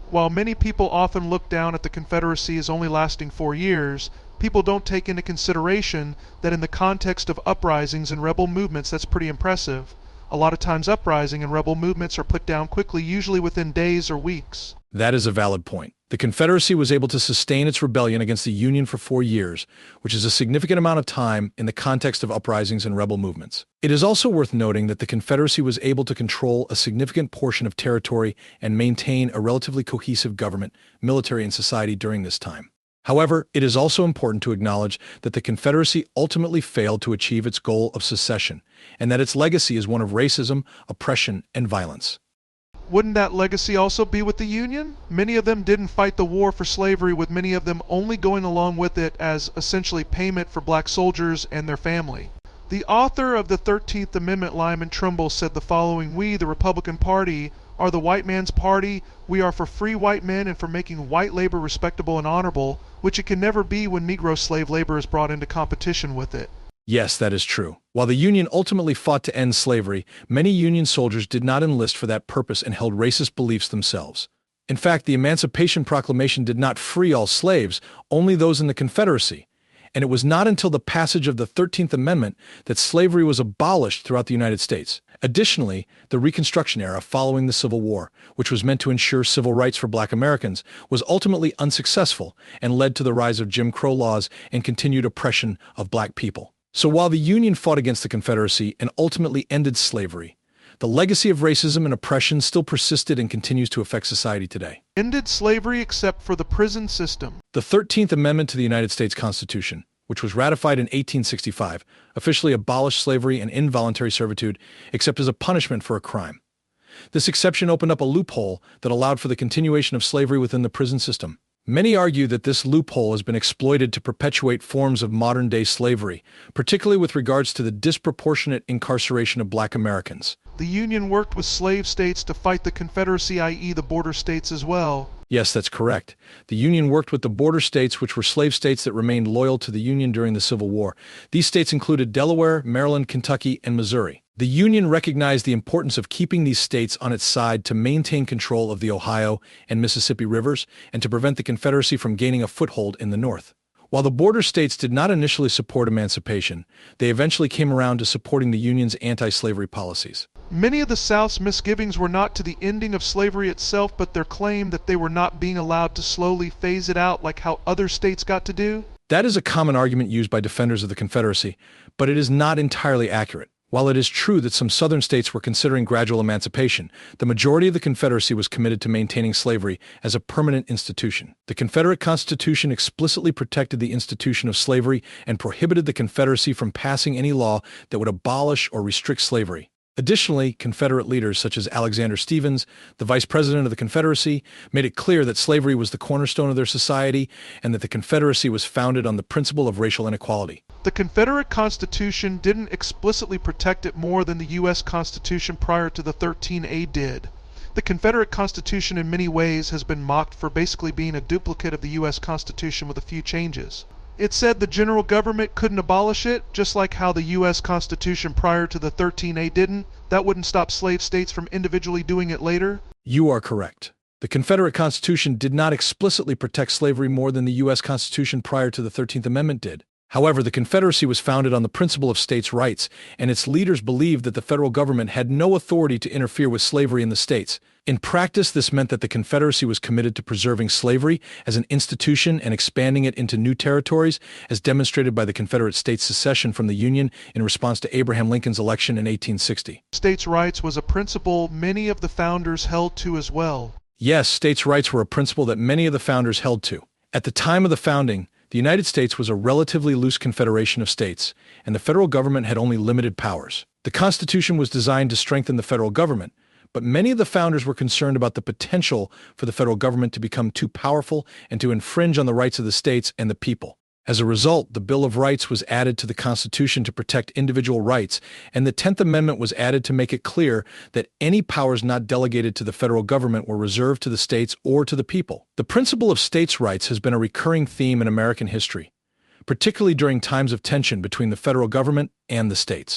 While many people often look down at the Confederacy as only lasting 4 years, people don't take into consideration that in the context of uprisings and rebel movements, that's pretty impressive. A lot of times uprising and rebel movements are put down quickly, usually within days or weeks. That is a valid point. The Confederacy was able to sustain its rebellion against the Union for 4 years, which is a significant amount of time in the context of uprisings and rebel movements. It is also worth noting that the Confederacy was able to control a significant portion of territory and maintain a relatively cohesive government, military, and society during this time. However, it is also important to acknowledge that the Confederacy ultimately failed to achieve its goal of secession, and that its legacy is one of racism, oppression, and violence. Wouldn't that legacy also be with the Union? Many of them didn't fight the war for slavery, with many of them only going along with it as essentially payment for black soldiers and their family. The author of the 13th Amendment, Lyman Trumbull, said the following: "We, the Republican Party, are the white man's party. We are for free white men and for making white labor respectable and honorable, which it can never be when Negro slave labor is brought into competition with it." Yes, that is true. While the Union ultimately fought to end slavery, many Union soldiers did not enlist for that purpose and held racist beliefs themselves. In fact, the Emancipation Proclamation did not free all slaves, only those in the Confederacy. And it was not until the passage of the 13th Amendment that slavery was abolished throughout the United States. Additionally, the Reconstruction era following the Civil War, which was meant to ensure civil rights for Black Americans, was ultimately unsuccessful and led to the rise of Jim Crow laws and continued oppression of Black people. So while the Union fought against the Confederacy and ultimately ended slavery, the legacy of racism and oppression still persisted and continues to affect society today. Ended slavery except for the prison system. The 13th Amendment to the United States Constitution, which was ratified in 1865, officially abolished slavery and involuntary servitude except as a punishment for a crime. This exception opened up a loophole that allowed for the continuation of slavery within the prison system. Many argue that this loophole has been exploited to perpetuate forms of modern-day slavery, particularly with regards to the disproportionate incarceration of Black Americans. The Union worked with slave states to fight the Confederacy, i.e. the border states as well. Yes, that's correct. The Union worked with the border states, which were slave states that remained loyal to the Union during the Civil War. These states included Delaware, Maryland, Kentucky, and Missouri. The Union recognized the importance of keeping these states on its side to maintain control of the Ohio and Mississippi rivers and to prevent the Confederacy from gaining a foothold in the North. While the border states did not initially support emancipation, they eventually came around to supporting the Union's anti-slavery policies. Many of the South's misgivings were not to the ending of slavery itself, but their claim that they were not being allowed to slowly phase it out like how other states got to do. That is a common argument used by defenders of the Confederacy, but it is not entirely accurate. While it is true that some Southern states were considering gradual emancipation, the majority of the Confederacy was committed to maintaining slavery as a permanent institution. The Confederate Constitution explicitly protected the institution of slavery and prohibited the Confederacy from passing any law that would abolish or restrict slavery. Additionally, Confederate leaders such as Alexander Stephens, the Vice President of the Confederacy, made it clear that slavery was the cornerstone of their society and that the Confederacy was founded on the principle of racial inequality. The Confederate Constitution didn't explicitly protect it more than the U.S. Constitution prior to the 13A did. The Confederate Constitution in many ways has been mocked for basically being a duplicate of the U.S. Constitution with a few changes. It said the general government couldn't abolish it, just like how the U.S. Constitution prior to the 13A didn't. That wouldn't stop slave states from individually doing it later. You are correct. The Confederate Constitution did not explicitly protect slavery more than the U.S. Constitution prior to the 13th Amendment did. However, the Confederacy was founded on the principle of states' rights, and its leaders believed that the federal government had no authority to interfere with slavery in the states. In practice, this meant that the Confederacy was committed to preserving slavery as an institution and expanding it into new territories, as demonstrated by the Confederate States' secession from the Union in response to Abraham Lincoln's election in 1860. States' rights was a principle many of the founders held to as well. Yes, states' rights were a principle that many of the founders held to. At the time of the founding, the United States was a relatively loose confederation of states, and the federal government had only limited powers. The Constitution was designed to strengthen the federal government, but many of the founders were concerned about the potential for the federal government to become too powerful and to infringe on the rights of the states and the people. As a result, the Bill of Rights was added to the Constitution to protect individual rights, and the 10th Amendment was added to make it clear that any powers not delegated to the federal government were reserved to the states or to the people. The principle of states' rights has been a recurring theme in American history, particularly during times of tension between the federal government and the states.